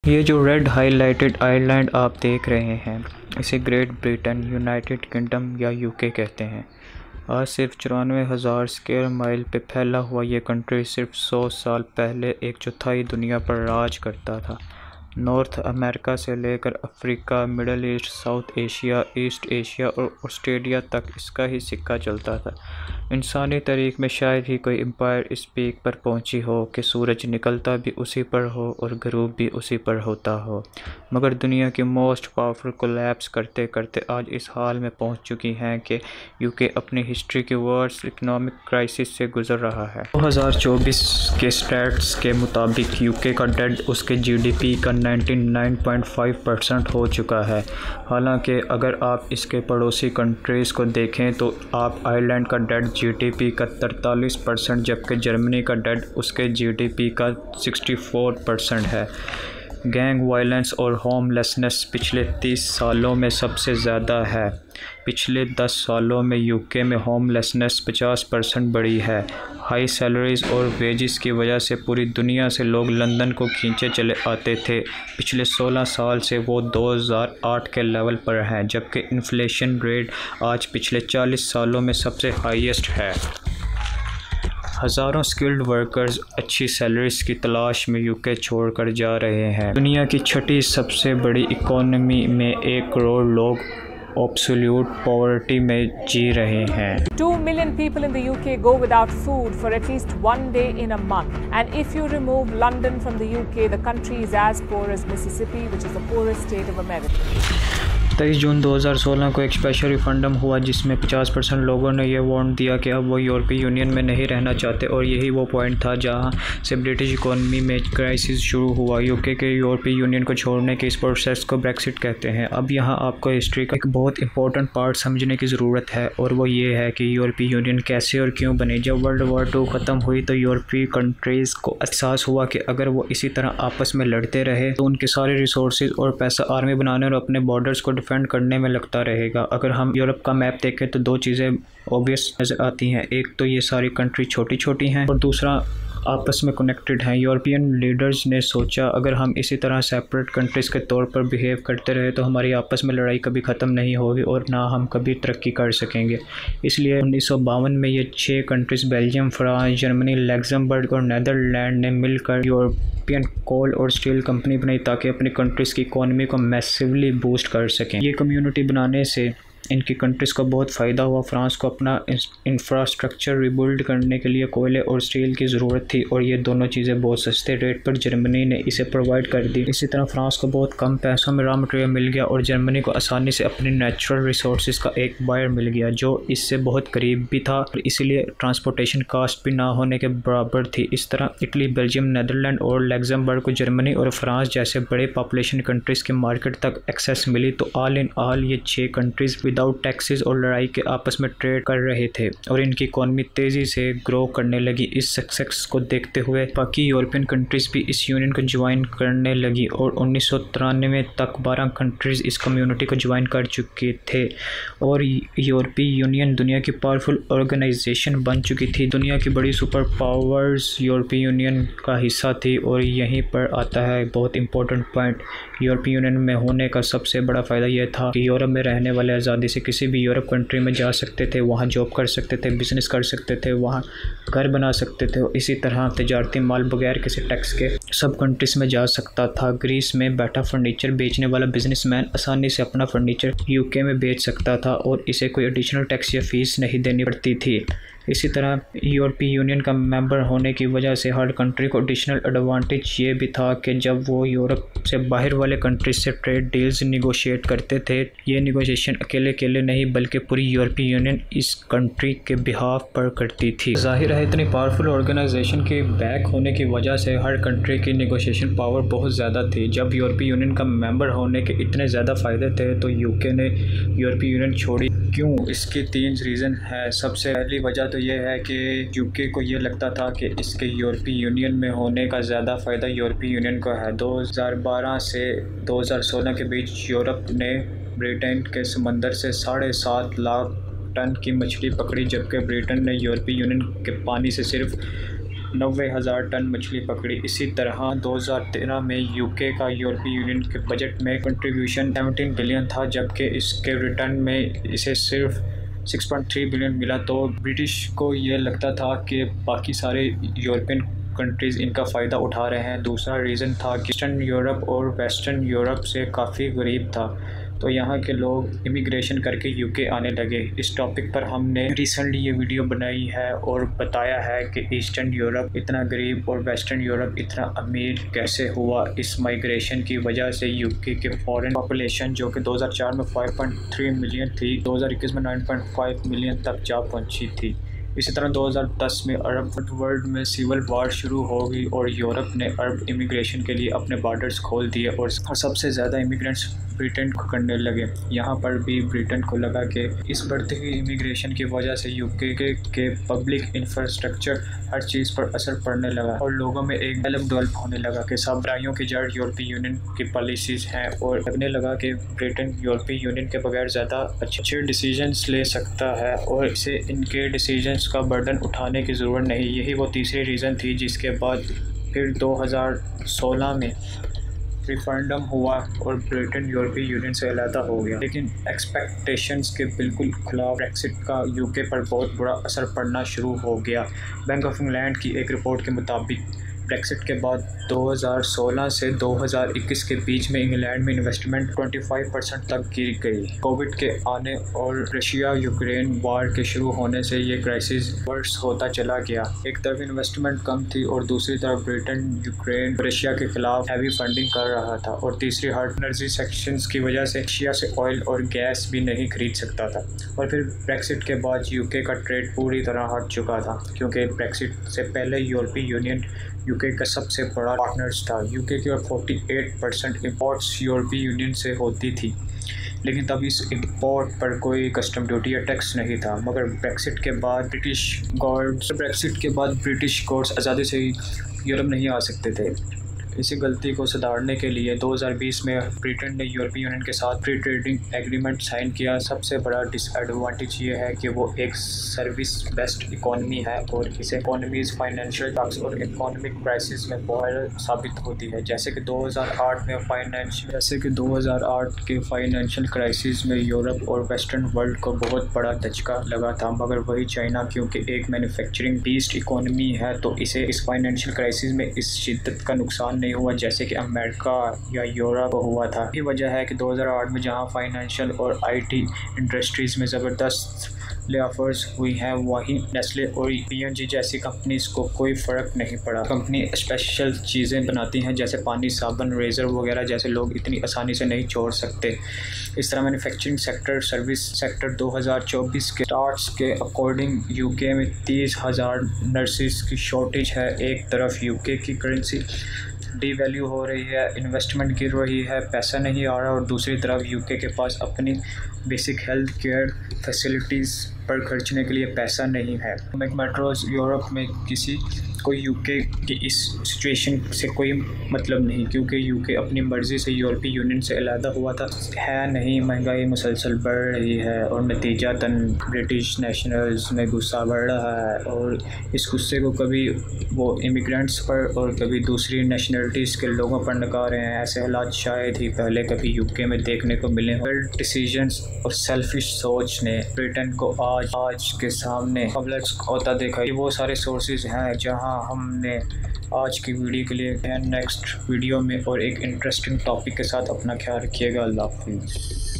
ये जो red highlighted island आप देख रहे हैं, इसे ग्रेट ब्रिटेन, यूनाइटेड किंगडम या यूके कहते हैं। आज सिर्फ 94,000 स्क्वायर माइल पे फैला हुआ ये कंट्री सिर्फ 100 साल पहले 1/4 दुनिया पर राज करता था। नॉर्थ अमेरिका से लेकर Africa, middle east, south Asia, east Asia और ऑस्ट्रेलिया तक इसका ही सिक्का चलता था। इंसानी तारीख में शायद ही कोई एम्पायर इस पीक पर पहुंची हो कि सूरज निकलता भी उसी पर हो और ग़रूब भी उसी पर होता हो, मगर दुनिया की मोस्ट पावरफुल कोलैप्स करते करते आज इस हाल में पहुंच चुकी हैं कि यूके अपनी हिस्ट्री की वर्स्ट इकोनॉमिक क्राइसिस से गुजर रहा है। 2024 के स्टैट्स के मुताबिक यूके का डेट उसके जीडीपी का 99.5% हो चुका है। हालांकि अगर आप इसके पड़ोसी कंट्रीज़ को देखें तो आप आयरलैंड का डेट जीडीपी का 43%, जबकि जर्मनी का डेट उसके जीडीपी का 64% है। गैंग वायलेंस और होमलेसनेस पिछले 30 सालों में सबसे ज़्यादा है। पिछले 10 सालों में यूके में होमलेसनेस 50% बढ़ी है। हाई सैलरीज और वेजेस की वजह से पूरी दुनिया से लोग लंदन को खींचे चले आते थे। पिछले 16 साल से वो 2008 के लेवल पर हैं, जबकि इन्फ्लेशन रेट आज पिछले 40 सालों में सबसे हाईएस्ट है। हज़ारों स्किल्ड वर्कर्स अच्छी सैलरीज की तलाश में यूके छोड़कर जा रहे हैं। दुनिया की छठी सबसे बड़ी इकोनॉमी में 1 करोड़ लोग एब्सोल्यूट पॉवर्टी में जी रहे हैं। 2 million people in the UK go without food for at least 1 day in a month. And if you remove London from the UK, the country is as poor as Mississippi, which is the poorest state of America. 23 जून 2016 को एक special referendum हुआ जिसमें 50% लोगों ने यह warn दिया कि अब वो यूरोपीय यूनियन में नहीं रहना चाहते, और यही वो पॉइंट था जहां से ब्रिटिश इकोनॉमी में क्राइसिस शुरू हुआ। यूके के यूरोपीय यूनियन को छोड़ने के इस प्रोसेस को ब्रेक्सिट कहते हैं। अब यहां आपको हिस्ट्री का एक बहुत इंपॉर्टेंट पार्ट समझने की ज़रूरत है, और वो ये है कि यूरोपीय यूनियन कैसे और क्यों बने। जब वर्ल्ड वॉर 2 ख़त्म हुई तो यूरोपीय कंट्रीज़ को एहसास हुआ कि अगर वो इसी तरह आपस में लड़ते रहे तो उनके सारे रिसोर्सेज और पैसा आर्मी बनाने और अपने बॉर्डर्स को डिफेंड करने में लगता रहेगा। अगर हम यूरोप का मैप देखें तो 2 चीज़ें ऑब्वियस नज़र आती हैं। एक तो ये सारी कंट्री छोटी छोटी हैं, और दूसरा आपस में कनेक्टेड हैं। यूरोपियन लीडर्स ने सोचा अगर हम इसी तरह सेपरेट कंट्रीज़ के तौर पर बिहेव करते रहे तो हमारी आपस में लड़ाई कभी ख़त्म नहीं होगी और ना हम कभी तरक्की कर सकेंगे। इसलिए 1952 में ये 6 countries Belgium, France, Germany, Luxembourg और नीदरलैंड ने मिलकर यूरोपियन कोल और स्टील कंपनी बनाई ताकि अपनी कंट्रीज़ की इकोनॉमी को मैसिवली बूस्ट कर सकें। ये कम्युनिटी बनाने से इनकी कंट्रीज़ को बहुत फ़ायदा हुआ। फ्रांस को अपना इंफ्रास्ट्रक्चर रिबिल्ड करने के लिए कोयले और स्टील की ज़रूरत थी, और ये दोनों चीज़ें बहुत सस्ते रेट पर जर्मनी ने इसे प्रोवाइड कर दी। इसी तरह फ्रांस को बहुत कम पैसों में रॉ मटेरियल मिल गया, और जर्मनी को आसानी से अपनी नेचुरल रिसोर्सेज का एक बायर मिल गया जो इससे बहुत करीब भी था, और इसलिए ट्रांसपोर्टेशन कास्ट भी ना होने के बराबर थी। इस तरह इटली, बेल्जियम, नीदरलैंड और लग्जमबर्ग को जर्मनी और फ्रांस जैसे बड़े पॉपुलेशन कंट्रीज़ के मार्केट तक एक्सेस मिली। तो ऑल इन ऑल ये 6 कंट्रीज़ विदाउट टैक्सेस और लड़ाई के आपस में ट्रेड कर रहे थे, और इनकी इकोनॉमी तेज़ी से ग्रो करने लगी। इस सक्सेस को देखते हुए बाकी यूरोपियन कंट्रीज़ भी इस यूनियन को ज्वाइन करने लगी, और 1993 तक 12 कंट्रीज़ इस कम्युनिटी को ज्वाइन कर चुके थे, और यूरोपीय यूनियन दुनिया की पावरफुल ऑर्गेनाइजेशन बन चुकी थी। दुनिया की बड़ी सुपर पावर्स यूरोपीय यूनियन का हिस्सा थी, और यहीं पर आता है बहुत इंपॉर्टेंट पॉइंट। यूरोपीय यूनियन में होने का सबसे बड़ा फ़ायदा यह था कि यूरोप में रहने वाले आज़ादी से किसी भी यूरोप कंट्री में जा सकते थे, वहाँ जॉब कर सकते थे, बिज़नेस कर सकते थे, वहाँ घर बना सकते थे, और इसी तरह तजारती माल बगैर किसी टैक्स के सब कंट्रीज़ में जा सकता था। ग्रीस में बैठा फर्नीचर बेचने वाला बिजनेसमैन आसानी से अपना फर्नीचर यूके में बेच सकता था, और इसे कोई एडिशनल टैक्स या फीस नहीं देनी पड़ती थी। इसी तरह यूरोपीय यूनियन का मेंबर होने की वजह से हर कंट्री को एडिशनल एडवांटेज ये भी था कि जब वो यूरोप से बाहर वाले कंट्रीज से ट्रेड डील्स निगोशिएट करते थे, ये निगोशिएशन अकेले अकेले नहीं बल्कि पूरी यूरोपीय यूनियन इस कंट्री के बिहाफ पर करती थी। जाहिर है इतनी पावरफुल ऑर्गेनाइजेशन के बैक होने की वजह से हर कंट्री की निगोशिएशन पावर बहुत ज़्यादा थी। जब यूरोपीय यूनियन का मेंबर होने के इतने ज़्यादा फ़ायदे थे तो यूके ने यूरोपीय यूनियन छोड़ी। क्यों? इसकी 3 रीज़न है। सबसे पहली वजह तो ये है कि यूके को ये लगता था कि इसके यूरोपीय यूनियन में होने का ज़्यादा फ़ायदा यूरोपीय यूनियन को है। 2012 से 2016 के बीच यूरोप ने ब्रिटेन के समंदर से 7.5 लाख टन की मछली पकड़ी, जबकि ब्रिटेन ने यूरोपीय यूनियन के पानी से सिर्फ 90,000 टन मछली पकड़ी। इसी तरह 2013 में यूके का यूरोपीय यूनियन के बजट में कंट्रीब्यूशन 17 बिलियन था, जबकि इसके रिटर्न में इसे सिर्फ 6.3 बिलियन मिला। तो ब्रिटिश को ये लगता था कि बाकी सारे यूरोपियन कंट्रीज़ इनका फ़ायदा उठा रहे हैं। दूसरा रीज़न था कि ईस्टर्न यूरोप और वेस्टर्न यूरोप से काफ़ी गरीब था, तो यहाँ के लोग इमिग्रेशन करके यूके आने लगे। इस टॉपिक पर हमने रिसेंटली ये वीडियो बनाई है और बताया है कि ईस्टर्न यूरोप इतना गरीब और वेस्टर्न यूरोप इतना अमीर कैसे हुआ। इस माइग्रेशन की वजह से यूके के फॉरेन पॉपुलेशन जो कि 2004 में 5.3 मिलियन थी, 2021 में 9.5 मिलियन तक जा पहुँची थी। इसी तरह 2010 में अरब वर्ल्ड में सिविल वार शुरू हो गई और यूरोप ने अरब इमिग्रेशन के लिए अपने बॉर्डर्स खोल दिए और सबसे ज़्यादा इमिग्रेंट्स ब्रिटेन को करने लगे। यहाँ पर भी ब्रिटेन को लगा कि इस बढ़ती हुई इमिग्रेशन की वजह से यूके के पब्लिक इंफ्रास्ट्रक्चर हर चीज़ पर असर पड़ने लगा और लोगों में एक डेवलप होने लगा कि सब बुराइयों की जड़ यूरोपीय यूनियन की पॉलिसीज़ हैं और लगने लगा कि ब्रिटेन यूरोपीय यूनियन के बगैर ज़्यादा अच्छे डिसीजंस ले सकता है और इसे इनके डिसीजंस का बर्डन उठाने की ज़रूरत नहीं। यही वो तीसरी रीज़न थी जिसके बाद फिर 2016 में रेफरेंडम हुआ और ब्रिटेन यूरोपीय यूनियन से अलहदा हो गया। लेकिन एक्सपेक्टेशंस के बिल्कुल खिलाफ ब्रेक्सिट का यूके पर बहुत बुरा असर पड़ना शुरू हो गया। बैंक ऑफ इंग्लैंड की एक रिपोर्ट के मुताबिक ब्रेक्सिट के बाद 2016 से 2021 के बीच में इंग्लैंड में इन्वेस्टमेंट 25% तक गिर गई। कोविड के आने और रशिया यूक्रेन वार के शुरू होने से ये क्राइसिस वर्स होता चला गया। एक तरफ इन्वेस्टमेंट कम थी और दूसरी तरफ ब्रिटेन यूक्रेन रशिया के खिलाफ हैवी फंडिंग कर रहा था और तीसरी हार्ड एनर्जी सेक्शंस की वजह से रशिया से ऑयल और गैस भी नहीं खरीद सकता था। और फिर ब्रेक्सिट के बाद यूके का ट्रेड पूरी तरह हट चुका था, क्योंकि ब्रेक्सिट से पहले यूरोपीय यूनियन यूके का सबसे बड़ा पार्टनर्स था। यूके की 48% इंपोर्ट्स यूरोपीय यूनियन से होती थी, लेकिन तब इस इंपोर्ट पर कोई कस्टम ड्यूटी या टैक्स नहीं था। मगर ब्रेक्सिट के बाद ब्रिटिश कोर्ट्स आज़ादी से यूरोप नहीं आ सकते थे। इसी गलती को सुधारने के लिए 2020 में ब्रिटेन ने यूरोपीय यूनियन के साथ फ्री ट्रेडिंग एग्रीमेंट साइन किया। सबसे बड़ा डिसएडवांटेज ये है कि वो एक सर्विस बेस्ड इकोनॉमी है और इसे इकोनॉमीज फाइनेंशियल टॉक्स और इकोनॉमिक क्राइसिस में बहुत साबित होती है। जैसे कि 2008 के फाइनेंशियल क्राइसिस में यूरोप और वेस्टर्न वर्ल्ड को बहुत बड़ा धचका लगा था। मगर वही चाइना, क्योंकि एक मैन्युफैक्चरिंग बेस्ड इकोनॉमी है, तो इसे इस फाइनेंशियल क्राइसिस में इस शिद्दत का नुकसान नहीं हुआ जैसे कि अमेरिका या यूरोप को हुआ था। यही वजह है कि 2008 में जहां फाइनेंशियल और आईटी इंडस्ट्रीज में ज़बरदस्त लेऑफर्स हुई हैं, वहीं नेस्ले और P&G जैसी कंपनीज को कोई फ़र्क नहीं पड़ा। कंपनी स्पेशल चीज़ें बनाती हैं जैसे पानी, साबुन, रेज़र वगैरह, जैसे लोग इतनी आसानी से नहीं छोड़ सकते। इस तरह मैन्युफैक्चरिंग सेक्टर, सर्विस सेक्टर 2024 के स्टार्ट्स के अकॉर्डिंग यूके में 30,000 नर्सिस की शॉर्टेज है। एक तरफ यूके की करेंसी डीवैल्यू हो रही है, इन्वेस्टमेंट गिर रही है, पैसा नहीं आ रहा, और दूसरी तरफ यूके के पास अपनी बेसिक हेल्थ केयर फैसिलिटीज़ पर खर्चने के लिए पैसा नहीं है। मेट्रोज यूरोप में किसी को यूके की इस सिचुएशन से कोई मतलब नहीं, क्योंकि यूके अपनी मर्ज़ी से यूरोपीय यूनियन से अलहदा हुआ था है नहीं। महंगाई मुसलसल बढ़ रही है और नतीजतन ब्रिटिश नेशनल्स में गुस्सा बढ़ रहा है और इस गुस्से को कभी वो इमिग्रेंट्स पर और कभी दूसरी नेशनलिटीज़ के लोगों पर निकाल रहे हैं। ऐसे हालात शायद ही पहले कभी यूके में देखने को मिले। वर्ल्ड डिसीजंस और सेल्फिश सोच ने ब्रिटेन को आज के सामने कॉम्प्लेक्स होता देखा। ये वो सारे सोर्सेज हैं जहां हमने आज की वीडियो के लिए नेक्स्ट वीडियो में और एक इंटरेस्टिंग टॉपिक के साथ अपना ख्याल रखिएगा। अल्लाह हाफिज़।